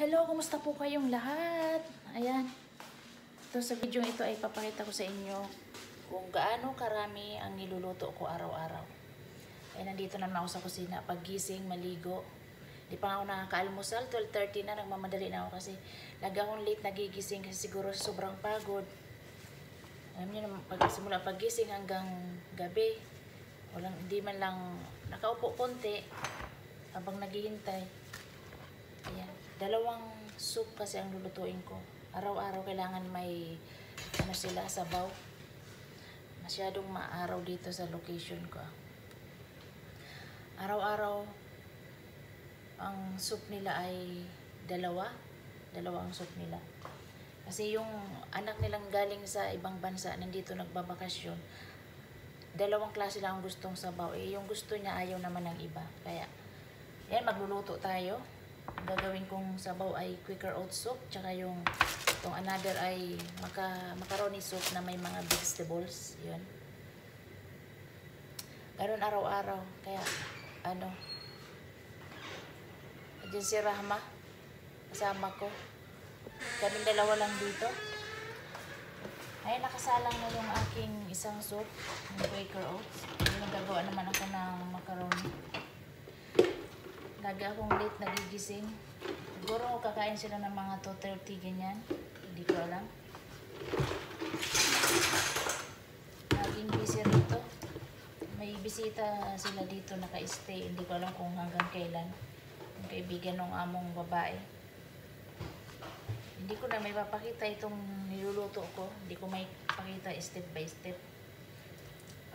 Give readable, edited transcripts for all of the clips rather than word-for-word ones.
Hello, kumusta po kayong lahat? Ayan. Ito sa video ito ay papakita ko sa inyo kung gaano karami ang niluluto ko araw-araw. Ay nandito naman ako sa kusina. Paggising, maligo. Di pa ako nakaka-almusal. 12:30 na, nagmamadali na ako kasi lagi akong late nagigising kasi siguro sobrang pagod. Alam niyo naman, simula paggising hanggang gabi, hindi man lang nakaupo konti habang naghihintay. Ayan. 2 soup kasi ang lulutuin ko. Araw-araw kailangan may sila, sabaw. Masyadong maaraw dito sa location ko. Araw-araw ang soup nila ay 2 ang soup nila. Kasi yung anak nilang galing sa ibang bansa, nandito nagbabakasyon, 2 klase lang ang gustong sabaw. Yung gusto niya ayaw naman ng iba. Kaya, yan, magluluto tayo. Ang gagawin kong sabaw ay quicker oat soup, tsaka itong another ay macaroni soup na may mga vegetables. Yun. Ganon araw-araw. Kaya, dyan si Rahma, kasama ko. Kaming 2 lang dito. Ay, nakasalang na yung aking isang soup, yung quicker oats. Nagagawa naman ako ng macaroni. Lagi akong late nagigising. Siguro kakain sila ng mga 2:30 ganyan. Hindi ko alam. Laging busy rito. May bisita sila dito naka-stay. Hindi ko alam kung hanggang kailan. Yung kaibigan ng among babae. Hindi ko na may papakita itong niluluto ko. Hindi ko may pakita step by step.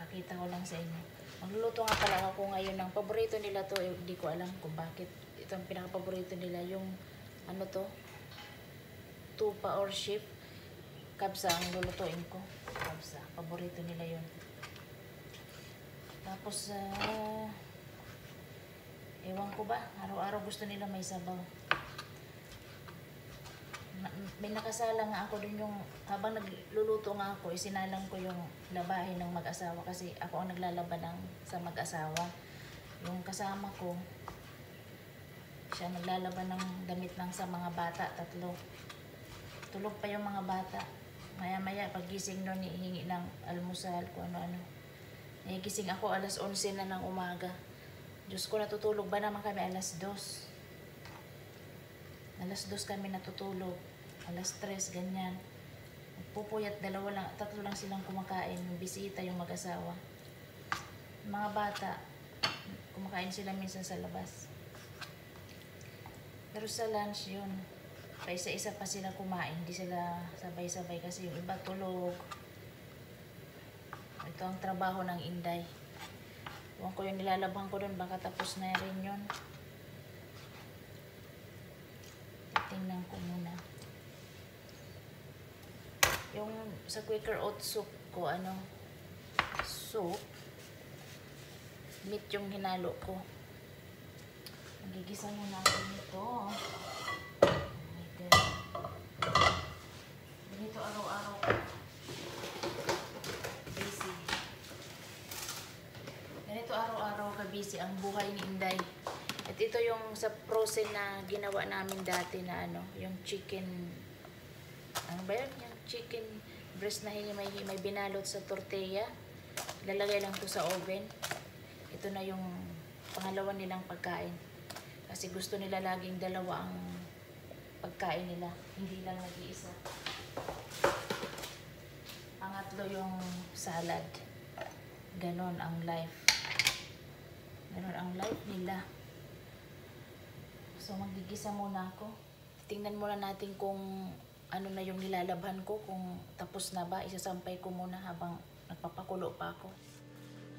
Pakita ko lang sa inyo. Magluluto nga pala ako ngayon ng paborito nila to. Hindi ko alam kung bakit. Ito ang pinaka-paborito nila. Yung tupa or sheep. Kabsa ang lulutuin ko. Kabsa. Paborito nila yun. Tapos, ewan ko ba. Araw-araw gusto nila may sabaw. May nakasala nga ako dun yung habang nagluluto nga ako, isinalang ko yung labahin ng mag-asawa kasi ako ang naglalaba sa mag-asawa. Yung kasama ko, siya naglalaba ng damit sa mga bata, 3. Tulog pa yung mga bata. Maya-maya paggising nun, hihingi ng almusal, kung ano-ano. Gising ako alas 11 na ng umaga. Diyos ko, natutulog ba naman kami alas 2? Alas 2 kami natutulog. Alas 3, ganyan. Pupuyat 3 lang silang kumakain. Yung bisita, yung mag-asawa. Yung mga bata, kumakain sila minsan sa labas. Pero sa lunch, yun. Paisa-isa pa sila kumain. Hindi sila sabay-sabay kasi yung iba tulog. Ito ang trabaho ng Inday. Huwag ko yung nilalabhan ko dun. Baka tapos na rin yun. Tingnan ko muna. Yung sa quicker oat soup ko, soup, meat yung hinalo ko. Magigisa muna ako nito. Oh my God. Ganito araw-araw ko. Busy. Ganito araw-araw ka busy ang buhay ni Inday. At ito yung sa frozen na ginawa namin dati na yung chicken, ano ba yun? Yung chicken breast na may binalot sa tortilla. Lalagay lang to sa oven. Ito na yung pangalawa nilang pagkain. Kasi gusto nila laging 2 ang pagkain nila. Hindi lang nag-iisa. Pangatlo yung salad. Ganon ang life. Ganon ang life nila. So, magigisa muna ako. Tingnan muna natin kung ano na yung nilalabhan ko, kung tapos na ba. Isasampay ko muna habang nagpapakulo pa ako.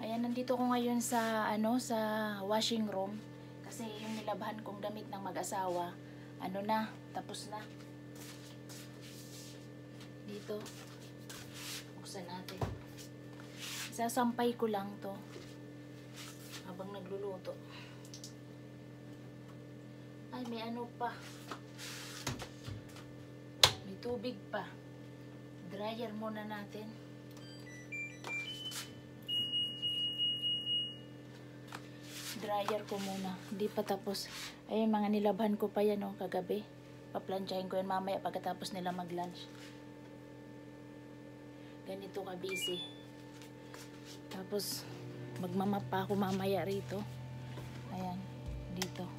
Ayan, nandito ko ngayon sa, sa washing room. Kasi yung nilabhan kong damit ng mag-asawa, tapos na. Dito. Buksan natin. Isasampay ko lang to habang nagluluto. Ay, may pa. May tubig pa. Dryer muna natin. Dryer ko muna. Hindi pa tapos. Ay, mga nilabhan ko pa yan, kagabi. Paplansyahin ko yan mamaya pagkatapos nila mag-lunch. Ganito ka busy. Tapos magmamap pa ako mamaya rito. Ayan, dito.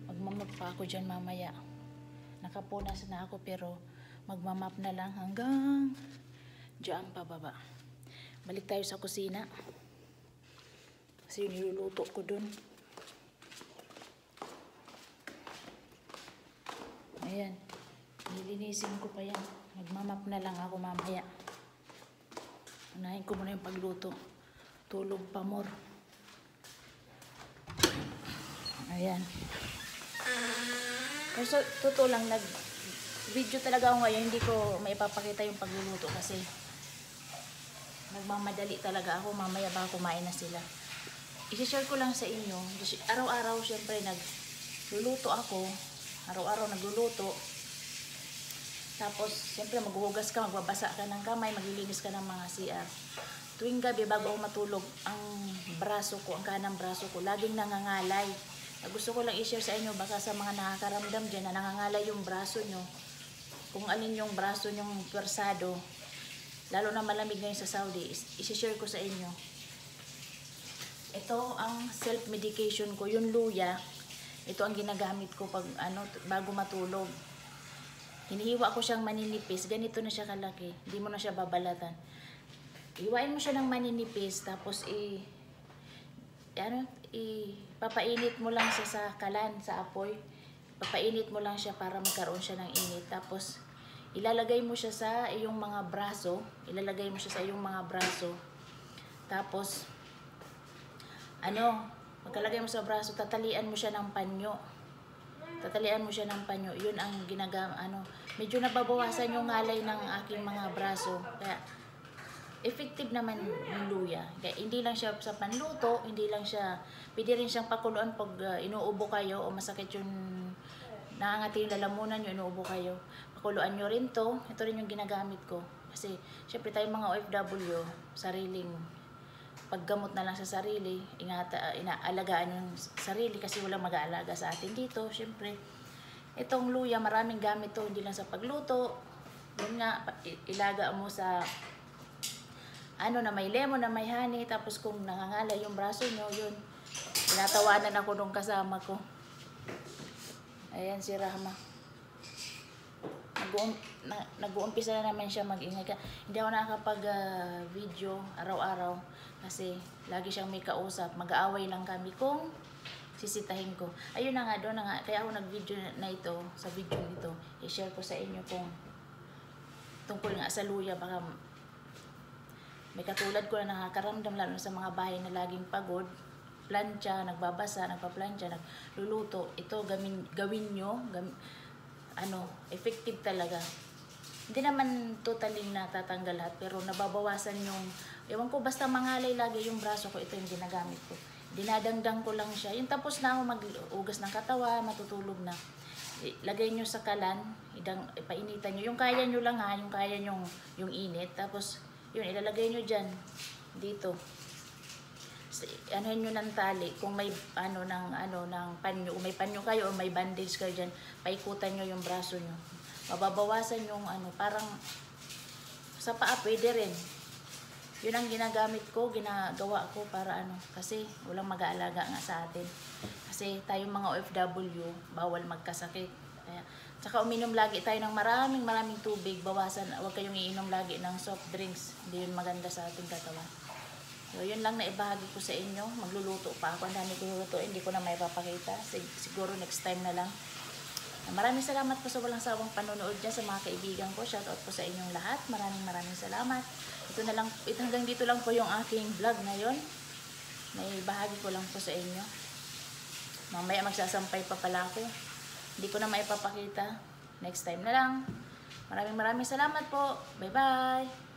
Magmamap pa ako dyan mamaya. Nakapunas na ako pero magmamap na lang hanggang dyan pababa. Balik tayo sa kusina. Kasi yung niluluto ko dun. Ayan. Nilinisin ko pa yan. Magmamap na lang ako mamaya. Unahin ko muna yung pagluto. Tulog pa more. Ayan. So, totoo lang, nag-video talaga ako ngayon. Hindi ko maipapakita yung pagluluto kasi nagmamadali talaga ako. Mamaya baka kumain na sila. I-share ko lang sa inyo. Araw-araw, syempre, nagluluto ako. Araw-araw nagluluto. Tapos, syempre, maghuhugas ka, magbabasa ka ng kamay, maglilinis ka ng mga CR. Tuwing gabi, bago ako matulog, ang braso ko, ang kanang braso ko, laging nangangalay. Gusto ko lang i-share sa inyo, baka sa mga nakakaramdam dyan na nangangalay yung braso nyo, kung alin yung braso nyong pwersado, lalo na malamig ngayon sa Saudi, i-share ko sa inyo. Ito ang self-medication ko, yung luya, ito ang ginagamit ko pag, bago matulog. Hinihiwa ko siyang maninipis, ganito na siya kalaki, hindi mo na siya babalatan. Iwain mo siya ng maninipis, tapos papainit mo lang siya sa kalan, sa apoy. Papainit mo lang siya para magkaroon siya ng init. Tapos, ilalagay mo siya sa iyong mga braso. Tapos, pagkalagay mo sa braso, tatalian mo siya ng panyo. Yun ang medyo nababawasan yung ngalay ng aking mga braso. Kaya, effective naman yung luya. Kaya hindi lang siya sa panluto, pwede rin siyang pakuluan pag inuubo kayo o masakit yung nangangati yung lalamunan nyo, inuubo kayo. Pakuluan nyo rin to. Ito rin yung ginagamit ko. Kasi, syempre tayong mga OFW, sariling paggamot na lang sa sarili, inaalagaan yung sarili kasi walang mag-aalaga sa atin dito. Syempre, itong luya, maraming gamit to, hindi lang sa pagluto. Yun nga, ilaga mo sa na may lemon, na may honey, tapos kung nangangalay yung braso nyo, yun, tinatawanan ako nung kasama ko. Ayan si Rahma. Nag-uumpisa na naman siya mag-ingay ka. Hindi ako nakakapag-video araw-araw kasi lagi siyang may kausap. Mag-aaway lang kami kung sisitahin ko. Ayun na nga, doon na nga. Kaya ako nag-video na ito, sa video nito, i-share ko sa inyo kung tungkol nga sa luya, baka may katulad ko na nakakaramdam, lalo sa mga bahay na laging pagod, plancha, nagbabasa, nagpa-plancha, nagluluto. Ito, gawin nyo, effective talaga. Hindi naman totally natatanggal lahat, pero nababawasan yung, ewan ko, basta mangalay lagi yung braso ko, ito yung ginagamit ko. Dinadangdang ko lang siya. Yung tapos na ako mag-ugas ng katawan, matutulog na. Lagay nyo sa kalan, painitan nyo. Yung kaya nyo lang yung kaya nyo yung init. Tapos, yun, ilalagay nyo dyan, dito. Anuhin nyo ng tali, kung may ng panyo, kung may panyo kayo o may bandage kayo dyan, paikutan nyo yung braso nyo. Mababawasan yung parang sa paa, pwede rin. Yun ang ginagamit ko, ginagawa ko para kasi walang mag-aalaga nga sa atin. Kasi tayong mga OFW, bawal magkasakit. Kaya, tsaka uminom lagi tayo ng maraming tubig, bawasan, huwag kayong iinom lagi ng soft drinks, hindi yun maganda sa ating katawan. So, yun lang na ibahagi ko sa inyo. Magluluto pa ako, ang dami ko luluto, hindi ko na may papakita, siguro next time na lang. Maraming salamat po sa walang sawang panonood dyan sa mga kaibigan ko. Shoutout po sa inyong lahat. Maraming salamat. Hanggang dito lang po yung aking vlog ngayon. May bahagi ko lang po sa inyo. Mamaya magsasampay pa pala ako. Hindi ko na maipapakita. Next time na lang. Maraming salamat po. Bye-bye.